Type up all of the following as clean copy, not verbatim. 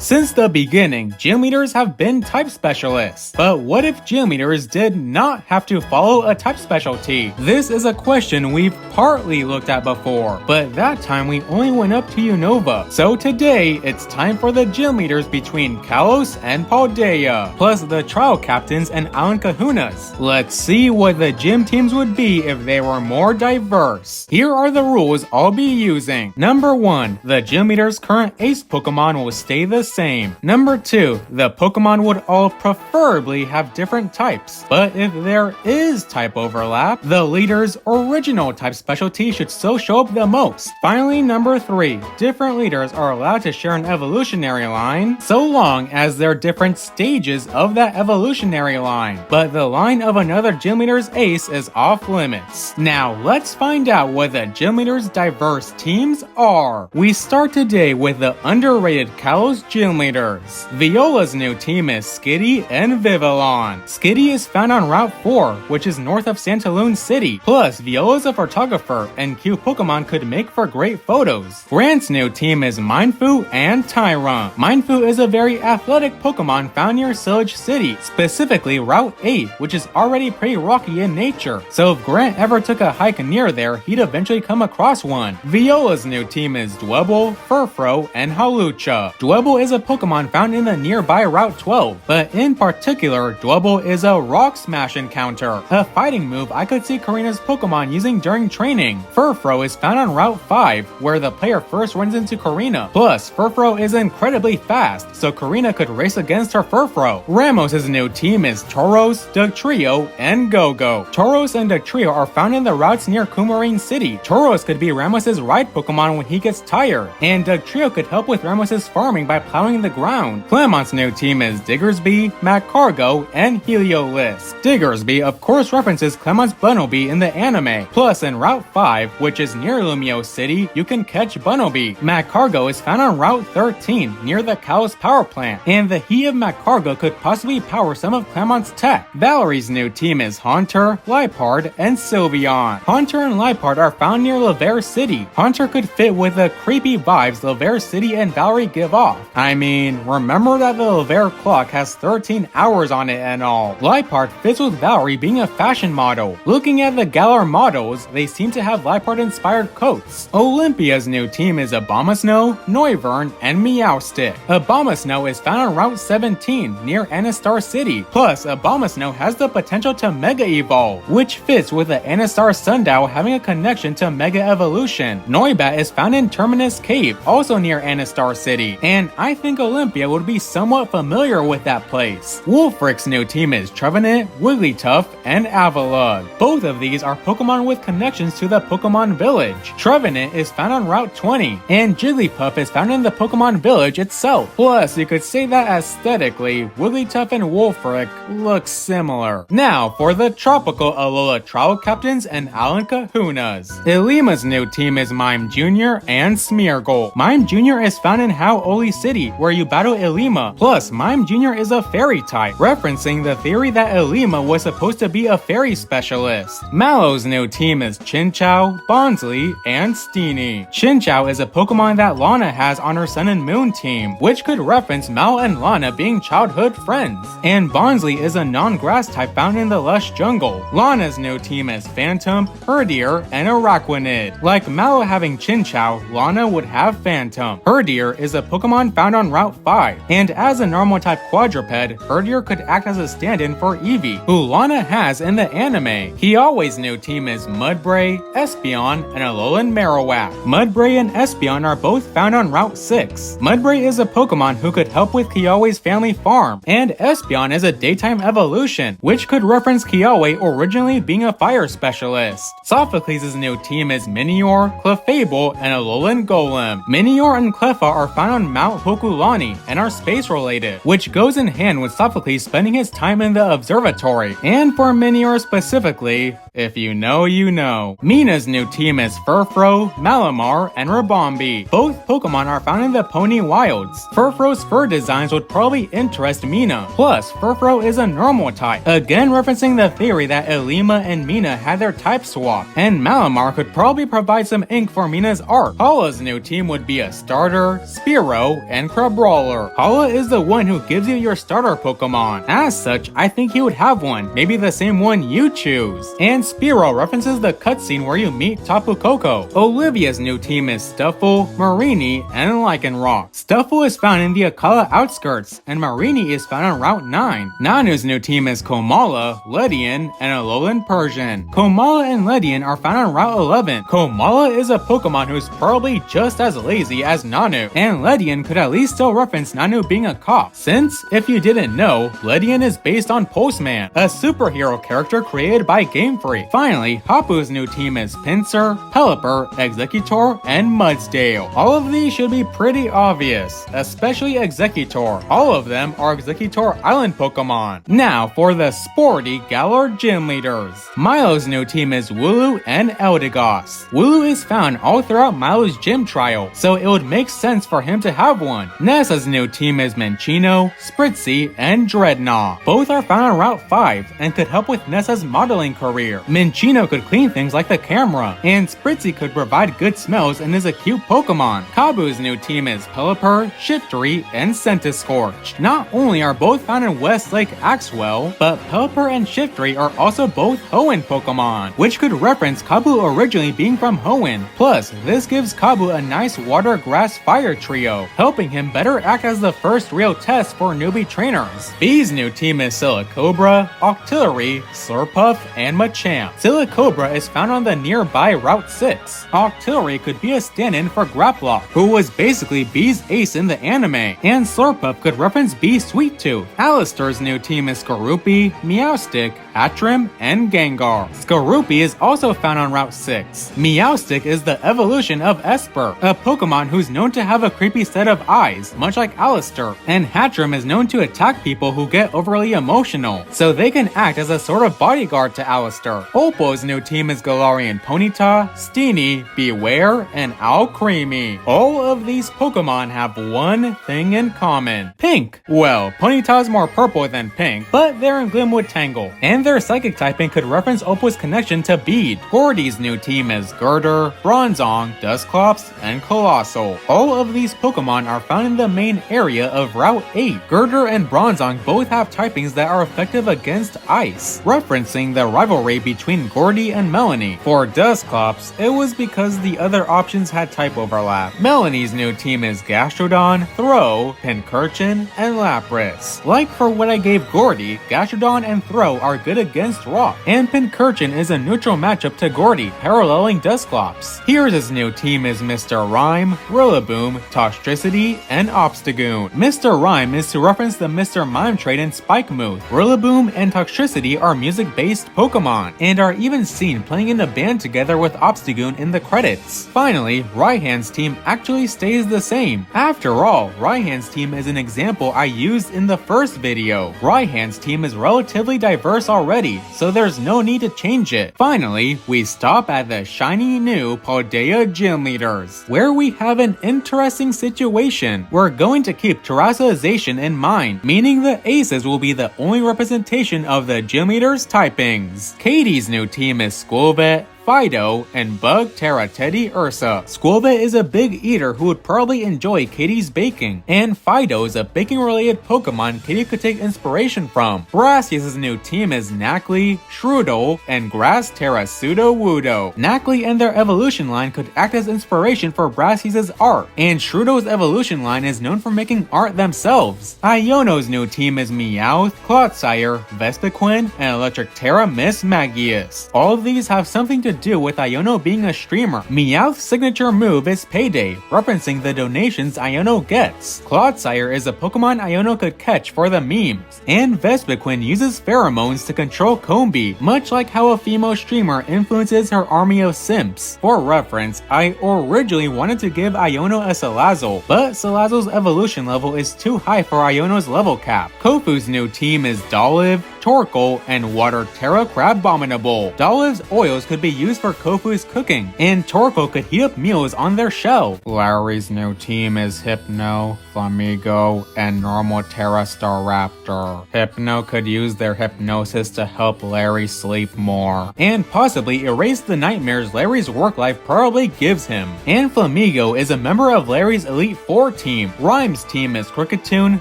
Since the beginning, gym leaders have been type specialists. But what if gym leaders did not have to follow a type specialty? This is a question we've partly looked at before, but that time we only went up to Unova. So today, it's time for the gym leaders between Kalos and Paldea, plus the trial captains and Kahunas. Let's see what the gym teams would be if they were more diverse. Here are the rules I'll be using. Number 1, the gym leader's current ace Pokemon will stay the same. Number 2, the Pokemon would all preferably have different types, but if there is type overlap, the leader's original type specialty should still show up the most. Finally, number 3, different leaders are allowed to share an evolutionary line so long as they're different stages of that evolutionary line, but the line of another gym leader's ace is off limits. Now let's find out what the gym leader's diverse teams are. We start today with the underrated Kalos Gym Leaders. Viola's new team is Skitty and Vivillon. Skitty is found on Route 4, which is north of Santaloon City. Plus, Viola's a photographer, and cute Pokemon could make for great photos. Grant's new team is Mindfu and Tyra. Mindfu is a very athletic Pokemon found near Sillage City, specifically Route 8, which is already pretty rocky in nature. So if Grant ever took a hike near there, he'd eventually come across one. Viola's new team is Dwebble, Furfrou, and Hawlucha. Dwebble is a Pokemon found in the nearby Route 12, but in particular, Dwebble is a Rock Smash encounter, a fighting move I could see Karina's Pokemon using during training. Furfrou is found on Route 5, where the player first runs into Karina. Plus, Furfrou is incredibly fast, so Karina could race against her Furfrou. Ramos's new team is Tauros, Dugtrio, and Go-Go. Tauros and Dugtrio are found in the routes near Coumarine City. Tauros could be Ramos's ride Pokemon when he gets tired, and Dugtrio could help with Ramos's farming by plowing the ground. Clamont's new team is Diggersby, Magcargo, and Heliolisk. Diggersby of course references Clamont's Bunnelby in the anime. Plus in Route 5, which is near Lumio City, you can catch Bunnelby. Magcargo is found on Route 13, near the Kalos power plant, and the heat of Magcargo could possibly power some of Clamont's tech. Valerie's new team is Haunter, Liepard, and Sylveon. Haunter and Liepard are found near Laver City. Haunter could fit with the creepy vibes Laver City and Valerie give off. I mean, remember that the Laver clock has 13 hours on it and all. Liepard fits with Valerie being a fashion model. Looking at the Galar models, they seem to have Liepard-inspired coats. Olympia's new team is Abomasnow, Noivern, and Meowstic. Abomasnow is found on Route 17, near Anastar City. Plus, Abomasnow has the potential to Mega Evolve, which fits with the Anastar Sundial having a connection to Mega Evolution. Noibat is found in Terminus Cave, also near Anastar City, and I think Olympia would be somewhat familiar with that place. Wolfric's new team is Trevenant, Wigglytuff, and Avalugg. Both of these are Pokemon with connections to the Pokemon Village. Trevenant is found on Route 20, and Jigglypuff is found in the Pokemon Village itself. Plus, you could say that aesthetically, Wigglytuff and Wolfric look similar. Now, for the tropical Alola trial captains and Kahunas. Ilima's new team is Mime Jr. and Smeargle. Mime Jr. is found in Hau'oli City, where you battle Ilima. Plus, Mime Jr. is a fairy type, referencing the theory that Ilima was supposed to be a fairy specialist. Mallow's new team is Chinchou, Bonsly, and Steenie. Chinchou is a Pokemon that Lana has on her Sun and Moon team, which could reference Mallow and Lana being childhood friends. And Bonsly is a non-grass type found in the lush jungle. Lana's new team is Phantom, Herdier, and Araquanid. Like Mallow having Chinchou, Lana would have Phantom. Herdier is a Pokemon found on Route 5, and as a normal type quadruped, Herdier could act as a stand-in for Eevee, who Lana has in the anime. Kiawe's new team is Mudbray, Espeon, and Alolan Marowak. Mudbray and Espeon are both found on Route 6. Mudbray is a Pokemon who could help with Kiawe's family farm, and Espeon is a daytime evolution, which could reference Kiawe originally being a fire specialist. Sophocles' new team is Minior, Clefable, and Alolan Golem. Minior and Cleffa are found on Mount Hokulani and are space-related, which goes in hand with Sophocles spending his time in the observatory. And for Minior specifically, If you know, you know. Mina's new team is Furfrou, Malamar, and Ribombee. Both Pokemon are found in the Pony Wilds. Furfrou's fur designs would probably interest Mina. Plus, Furfrou is a normal type, again referencing the theory that Elima and Mina had their type swap. And Malamar could probably provide some ink for Mina's art. Hala's new team would be a starter, Spearow, and Crabrawler. Hala is the one who gives you your starter Pokemon. As such, I think he would have one, maybe the same one you choose. And Spearow references the cutscene where you meet Tapu Koko. Olivia's new team is Stuffle, Marini, and Lycanroc. Stuffle is found in the Akala outskirts, and Marini is found on Route 9. Nanu's new team is Komala, Ledian, and Alolan Persian. Komala and Ledian are found on Route 11. Komala is a Pokemon who's probably just as lazy as Nanu, and Ledian could at least still reference Nanu being a cop, since, if you didn't know, Ledian is based on Postman, a superhero character created by Game Freak. Finally, Hapu's new team is Pinsir, Pelipper, Executor, and Mudsdale. All of these should be pretty obvious, especially Executor. All of them are Executor Island Pokemon. Now for the sporty Galar Gym Leaders. Milo's new team is Wooloo and Eldegoss. Wooloo is found all throughout Milo's gym trial, so it would make sense for him to have one. Nessa's new team is Minccino, Spritzy, and Dreadnought. Both are found on Route 5 and could help with Nessa's modeling career. Minccino could clean things like the camera, and Spritzy could provide good smells and is a cute Pokemon. Kabu's new team is Pelipper, Shiftry, and Centiskorch. Not only are both found in Westlake Axwell, but Pelipper and Shiftry are also both Hoenn Pokemon, which could reference Kabu originally being from Hoenn. Plus, this gives Kabu a nice water, grass, fire trio, helping him better act as the first real test for newbie trainers. Bee's new team is Silicobra, Octillery, Slurpuff, and Machamp. Silicobra is found on the nearby Route 6. Octillery could be a stand-in for Grapplock, who was basically Bee's ace in the anime, and Slurpuff could reference Bee's Sweet Tooth. Alistair's new team is Skorupi, Meowstic, Hattrem, and Gengar. Skorupi is also found on Route 6. Meowstic is the evolution of Esper, a Pokemon who's known to have a creepy set of eyes, much like Alistair, and Hattrem is known to attack people who get overly emotional, so they can act as a sort of bodyguard to Alistair. Opal's new team is Galarian Ponyta, Steenie, Beware, and Alcremie. All of these Pokemon have one thing in common: pink. Well, Ponyta's more purple than pink, but they're in Glimwood Tangle, and their psychic typing could reference Opal's connection to Bead. Gordy's new team is Girder, Bronzong, Dusclops, and Colossal. All of these Pokemon are found in the main area of Route 8. Girder and Bronzong both have typings that are effective against ice, referencing the rivalry between Gordy and Melanie. For Dusclops, it was because the other options had type overlap. Melanie's new team is Gastrodon, Throh, Pincurchin, and Lapras. Like for what I gave Gordy, Gastrodon and Throh are good against rock, and Pincurchin is a neutral matchup to Gordy, paralleling Dusclops. Here's his new team is Mr. Rhyme, Rillaboom, Toxtricity, and Obstagoon. Mr. Rhyme is to reference the Mr. Mime trait in Spikemuth. Rillaboom and Toxtricity are music-based Pokemon, and are even seen playing in a band together with Obstagoon in the credits. Finally, Raihan's team actually stays the same. After all, Raihan's team is an example I used in the first video. Raihan's team is relatively diverse already, so there's no need to change it. Finally, we stop at the shiny new Paldea Gym Leaders, where we have an interesting situation. We're going to keep terrestrialization in mind, meaning the aces will be the only representation of the Gym Leaders typings. Katy's new team is Squilvet, Fido, and Bug Terra Teddy Ursa. Squilvet is a big eater who would probably enjoy Katy's baking, and Fido is a baking-related Pokemon Katy could take inspiration from. Brassius' new team is Knackley, Shroodle, and Grass Terra Sudowoodo. Knackley and their evolution line could act as inspiration for Brassius' art, and Shroodle's evolution line is known for making art themselves. Iono's new team is Meowth, Clodsire, Vespiquen, and Electric Terra Miss Magius. All of these have something to do with Iono being a streamer. Meowth's signature move is Payday, referencing the donations Iono gets. Clodsire is a Pokemon Iono could catch for the memes, and Vespiquen uses pheromones to control Combee, much like how a female streamer influences her army of simps. For reference, I originally wanted to give Iono a Salazzle, but Salazzle's evolution level is too high for Iono's level cap. Kofu's new team is Dolliv, Torkoal, and Water Terra Crabominable. D'Olive's oils could be used for Kofu's cooking, and Torkoal could heat up meals on their shell. Larry's new team is Hypno, Flamigo, and Normal Terra Staraptor. Hypno could use their hypnosis to help Larry sleep more, and possibly erase the nightmares Larry's work life probably gives him. And Flamigo is a member of Larry's Elite Four team. Rhyme's team is Cricketune,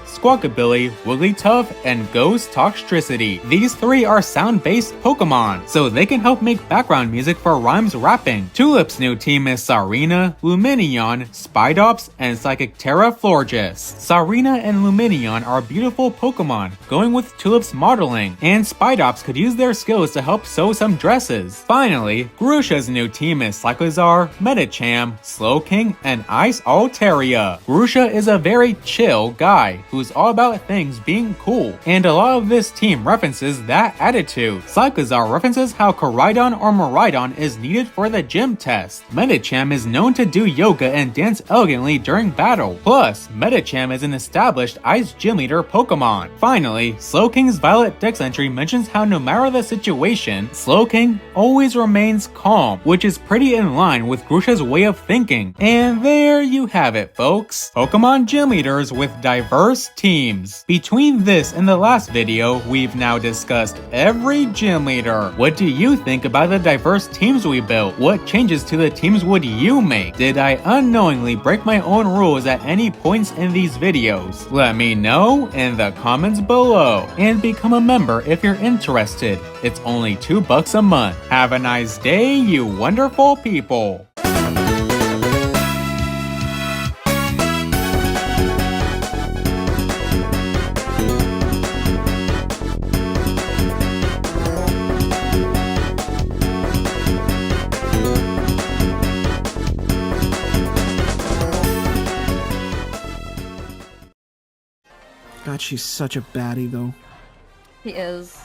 Squawkabilly, Wigglytuff, and Ghost Toxtricity. These three are sound-based Pokemon, so they can help make background music for Rhyme's rapping. Tulip's new team is Sarina, Lumineon, Spidops, and Psychic Terra Florges. Sarina and Lumineon are beautiful Pokemon, going with Tulip's modeling, and Spidops could use their skills to help sew some dresses. Finally, Grusha's new team is Cyclizar, Medicham, Slowking, and Ice Altaria. Grusha is a very chill guy who's all about things being cool, and a lot of this team references that attitude. Cyclizar references how Koraidon or Miraidon is needed for the gym test. Medicham is known to do yoga and dance elegantly during battle. Plus, Medicham is an established Ice Gym Leader Pokemon. Finally, Slowking's Violet Dex entry mentions how no matter the situation, Slowking always remains calm, which is pretty in line with Grusha's way of thinking. And there you have it, folks. Pokemon Gym Leaders with diverse teams. Between this and the last video, we've now discussed every gym leader. What do you think about the diverse teams we built? What changes to the teams would you make? Did I unknowingly break my own rules at any points in these videos? Let me know in the comments below, and become a member if you're interested. It's only $2 a month. Have a nice day, you wonderful people. God, she's such a baddie, though. He is.